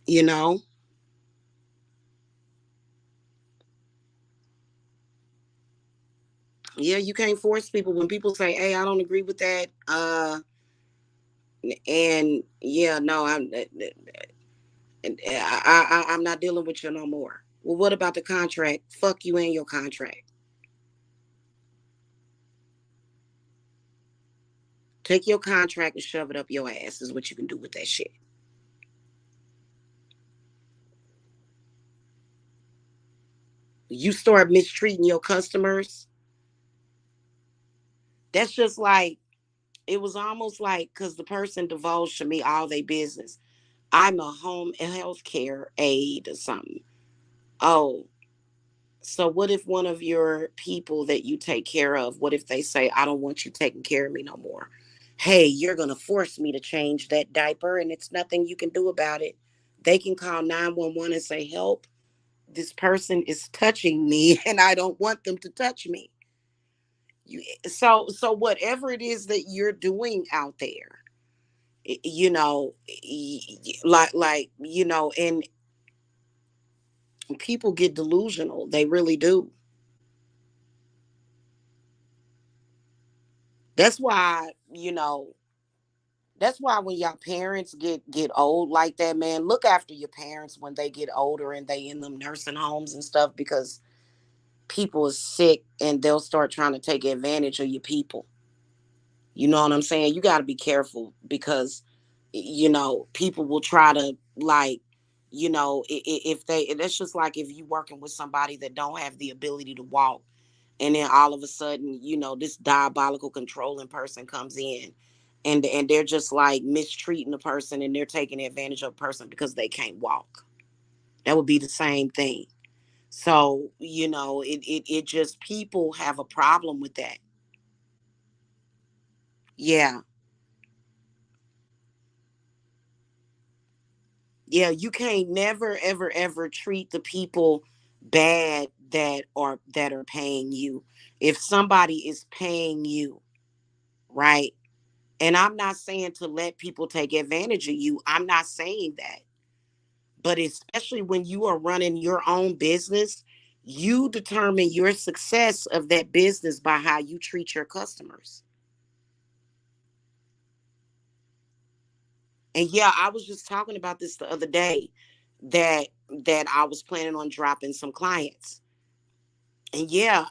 You know? Yeah, you can't force people. When people say, "Hey, I don't agree with that," and yeah, no, I'm not dealing with you no more. Well, what about the contract? Fuck you and your contract. Take your contract and shove it up your ass. Is what you can do with that shit. You start mistreating your customers. That's just like, it was almost like, because the person divulged to me all their business. I'm a home health care aide or something. Oh, so what if one of your people that you take care of, what if they say, I don't want you taking care of me no more? Hey, you're going to force me to change that diaper and it's nothing you can do about it. They can call 911 and say, help, this person is touching me and I don't want them to touch me. So whatever it is that you're doing out there, and people get delusional. They really do. That's why, that's why when y'all parents get old like that, man, look after your parents when they get older and they in them nursing homes and stuff, because people is sick and they'll start trying to take advantage of your people. You know what I'm saying? You got to be careful because people will try to, like, if they, that's just like if you working with somebody that don't have the ability to walk, and then all of a sudden, this diabolical controlling person comes in, and they're just like mistreating the person and they're taking advantage of a person because they can't walk. That would be the same thing. So it just, people have a problem with that. Yeah. Yeah, you can't never ever ever treat the people bad that are paying you. If somebody is paying you, right? And I'm not saying to let people take advantage of you. I'm not saying that. But especially when you are running your own business, you determine your success of that business by how you treat your customers. And yeah, I was just talking about this the other day, that I was planning on dropping some clients. And yeah,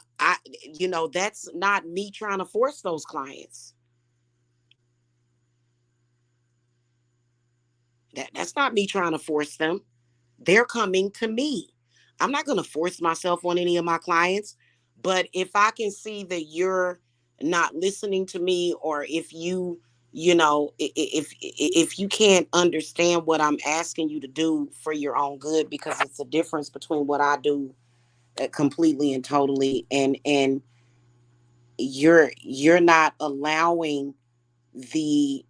that's not me trying to force those clients. That's not me trying to force them. They're coming to me. I'm not going to force myself on any of my clients. But if I can see that you're not listening to me, or if if you can't understand what I'm asking you to do for your own good, because it's a difference between what I do, completely and totally, and you're not allowing the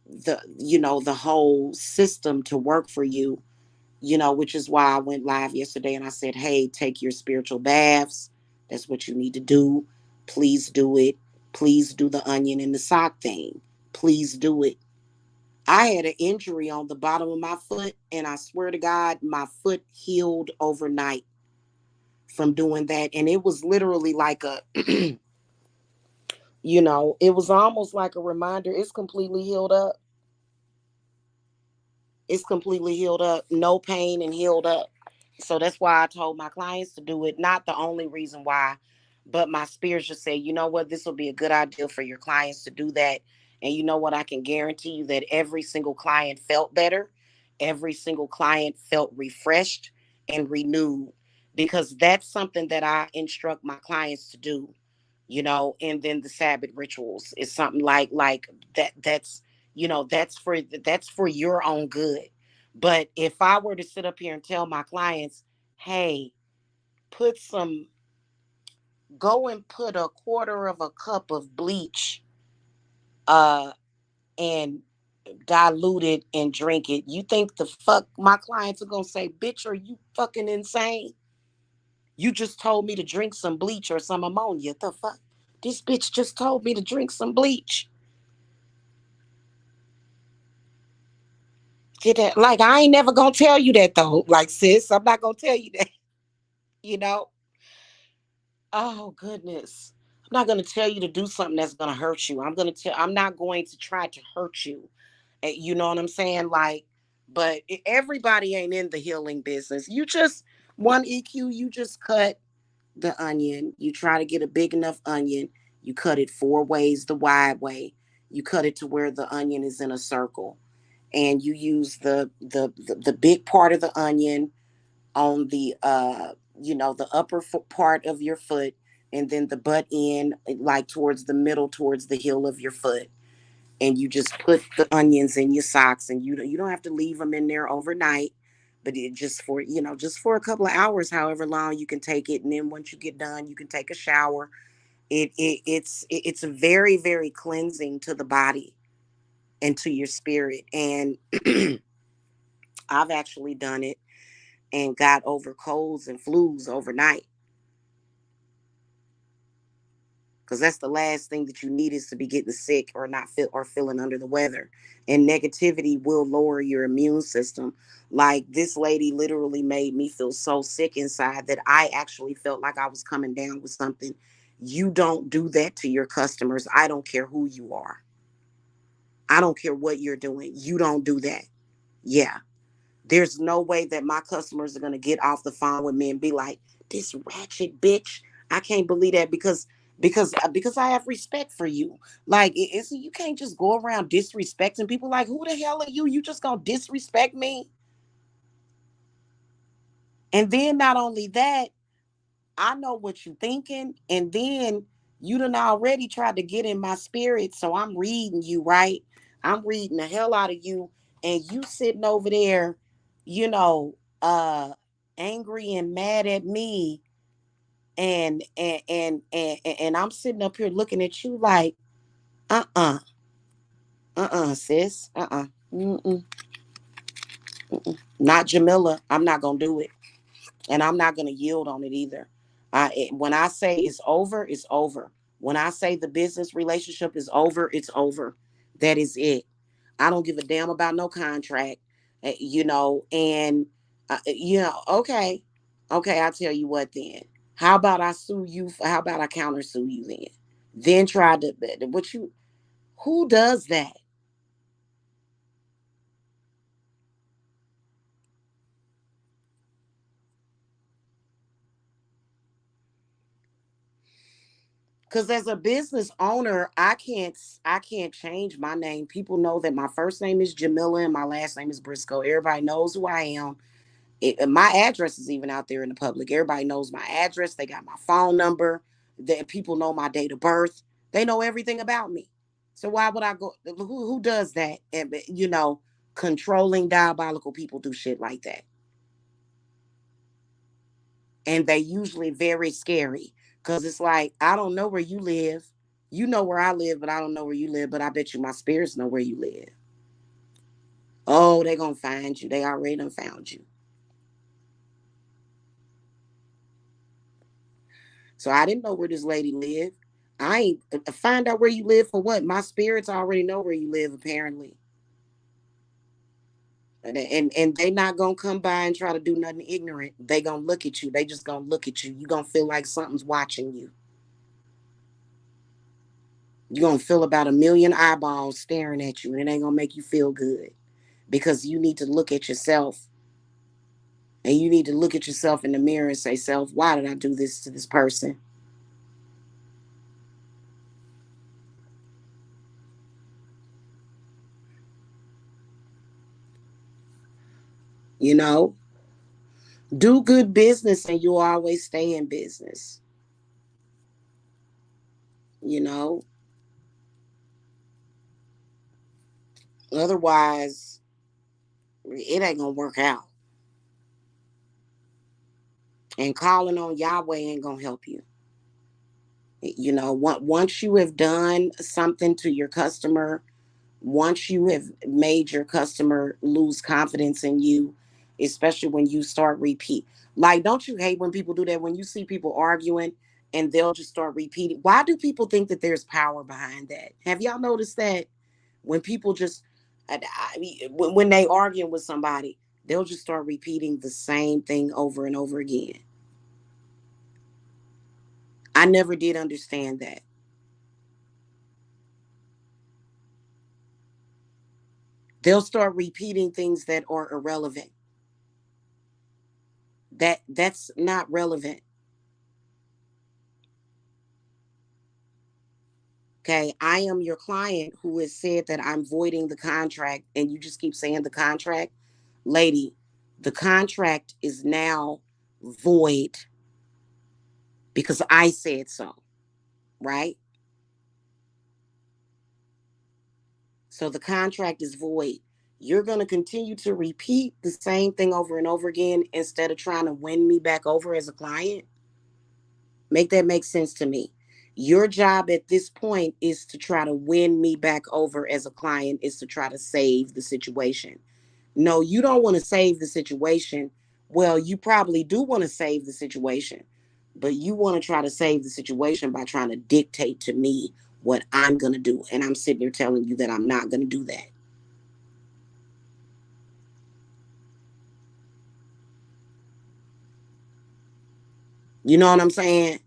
the whole system to work for you, which is why I went live yesterday and I said, hey, take your spiritual baths. That's what you need to do. Please do it. Please do the onion and the sock thing. Please do it. I had an injury on the bottom of my foot, and I swear to God, my foot healed overnight from doing that. And it was literally like it was almost like a reminder. It's completely healed up. It's completely healed up, no pain, and healed up. So that's why I told my clients to do it. Not the only reason why, but my spirit just said, you know what, this will be a good idea for your clients to do that. And you know what, I can guarantee you that every single client felt better. Every single client felt refreshed and renewed, because that's something that I instruct my clients to do. And then the Sabbath rituals is something like that. That's for your own good. But if I were to sit up here and tell my clients, hey, put some, go and put a quarter of a cup of bleach uh and dilute it and drink it, you think the fuck my clients are gonna say, bitch, are you fucking insane? You just told me to drink some bleach or some ammonia. The fuck? This bitch just told me to drink some bleach. Did that? Like, I ain't never gonna tell you that though. Like, sis, I'm not gonna tell you that. You know? Oh goodness. I'm not gonna tell you to do something that's gonna hurt you. I'm not going to try to hurt you. You know what I'm saying? Like, but everybody ain't in the healing business. You just one EQ, you just cut the onion. You try to get a big enough onion. You cut it 4 ways the wide way. You cut it to where the onion is in a circle. And you use the big part of the onion on the the upper part of your foot, and then the butt end like towards the middle, towards the heel of your foot. And you just put the onions in your socks, and you don't have to leave them in there overnight, but it just for just for a couple of hours, however long you can take it. And then once you get done, you can take a shower. It's a very, very cleansing to the body and to your spirit. And I've actually done it and got over colds and flus overnight, because that's the last thing that you need, is to be getting sick or not feel or feeling under the weather. And negativity will lower your immune system. Like, this lady literally made me feel so sick inside that I actually felt like I was coming down with something. You don't do that to your customers. I don't care who you are. I don't care what you're doing. You don't do that. Yeah. There's no way that my customers are going to get off the phone with me and be like, this ratchet bitch. I can't believe that, because I have respect for you. Like, you can't just go around disrespecting people. Like, who the hell are you? You just gonna disrespect me? And then not only that, I know what you thinking, and then you done already tried to get in my spirit. So I'm reading you, right? I'm reading the hell out of you, and you sitting over there, you know, angry and mad at me, and I'm sitting up here looking at you like, uh-uh, sis, mm-mm, not Jamila. I'm not gonna do it, and I'm not gonna yield on it either. When I say it's over, it's over. When I say the business relationship is over, it's over. That is it. I don't give a damn about no contract, and okay, okay. I tell you what, then. How about I sue you? How about I counter sue you then? Then try to what you? Who does that? Because as a business owner, I can't change my name. People know that my first name is Jamila and my last name is Briscoe. Everybody knows who I am. My address is even out there in the public. Everybody knows my address. They got my phone number. That people know my date of birth. They know everything about me. So why would I go? Who does that? And controlling diabolical people do shit like that, and they usually very scary, because it's like, I don't know where you live. You know where I live, but I don't know where you live. But I bet you my spirits know where you live. Oh, they gonna find you. They already done found you. So I didn't know where this lady lived. I ain't find out where you live for what? My spirits already know where you live, apparently. And they not gonna come by and try to do nothing ignorant. They gonna look at you. They just gonna look at you. You gonna feel like something's watching you. You're gonna feel about a million eyeballs staring at you, and it ain't gonna make you feel good, because you need to look at yourself, and you need to look at yourself in the mirror and say, self, why did I do this to this person? You know, do good business and you'll always stay in business. You know, otherwise, it ain't gonna work out. And calling on Yahweh ain't gonna help you. Once you have done something to your customer, once you have made your customer lose confidence in you, especially when you start repeat, like, don't you hate when people do that? When you see people arguing and they'll just start repeating. Why do people think that there's power behind that? Have y'all noticed that? When people just, when they arguing with somebody, they'll just start repeating the same thing over and over again. I never did understand that. They'll start repeating things that are irrelevant. That's not relevant. Okay, I am your client who has said that I'm voiding the contract, and you just keep saying the contract. Lady, the contract is now void because I said so, right? So the contract is void. You're going to continue to repeat the same thing over and over again instead of trying to win me back over as a client. Make that make sense to me. Your job at this point is to try to win me back over as a client, is to try to save the situation. No, you don't want to save the situation. Well, you probably do want to save the situation, but you want to try to save the situation by trying to dictate to me what I'm going to do. And I'm sitting here telling you that I'm not going to do that. You know what I'm saying?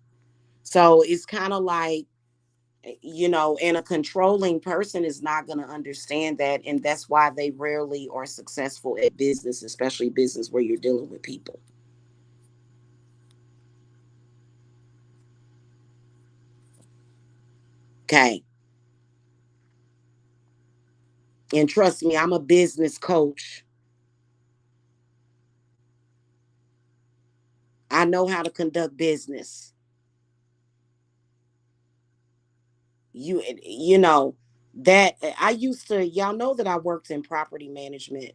So it's kind of like, and a controlling person is not going to understand that. And that's why they rarely are successful at business, especially business where you're dealing with people. Okay. And trust me, I'm a business coach. I know how to conduct business. You know that I used to, y'all know that I worked in property management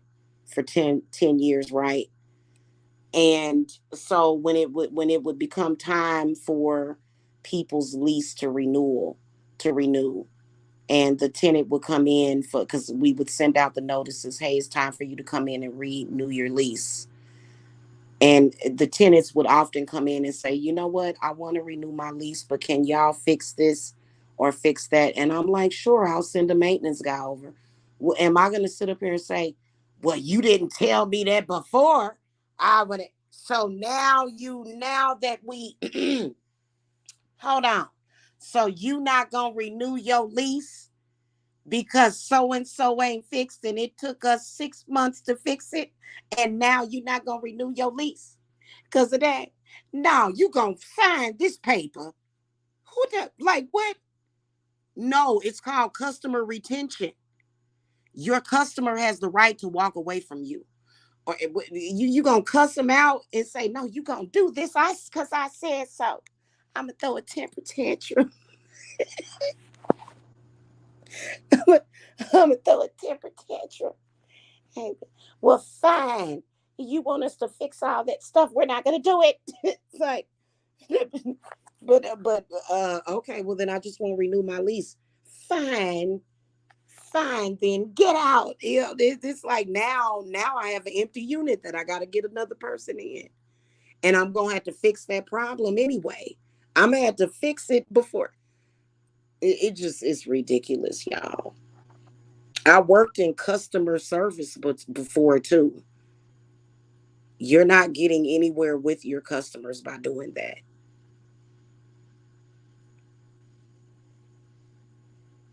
for 10 years, right? And so when it would become time for people's lease to renew, and the tenant would come in, for because we would send out the notices, hey, it's time for you to come in and renew your lease. And the tenants would often come in and say, you know what, I want to renew my lease, but can y'all fix this or fix that? And I'm like, sure, I'll send a maintenance guy over. Well, am I going to sit up here and say, well, you didn't tell me that before? I would. So now that we, hold on. So you not going to renew your lease because so and so ain't fixed and it took us 6 months to fix it. And now you're not going to renew your lease because of that. No, you gonna sign this paper. Who the, like, what? No, it's called customer retention. Your customer has the right to walk away from you. Or you gonna cuss them out and say, no, you gonna do this because I said so. I'm gonna throw a temper tantrum. I'm gonna throw a temper tantrum. Hey, well, fine. You want us to fix all that stuff? We're not gonna do it. It's like, but okay, well then I just won't renew my lease. Fine, fine, then get out. It's like now I have an empty unit that I got to get another person in, and I'm gonna have to fix that problem anyway. I'm gonna have to fix it before. It just is ridiculous, y'all. I worked in customer service but before too. You're not getting anywhere with your customers by doing that.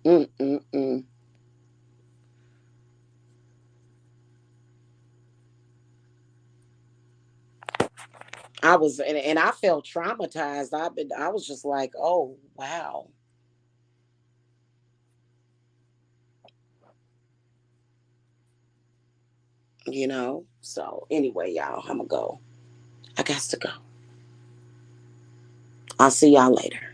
Mm-mm-mm. And I felt traumatized. I was just like, oh wow, So anyway, y'all, I'ma go. I got to go. I'll see y'all later.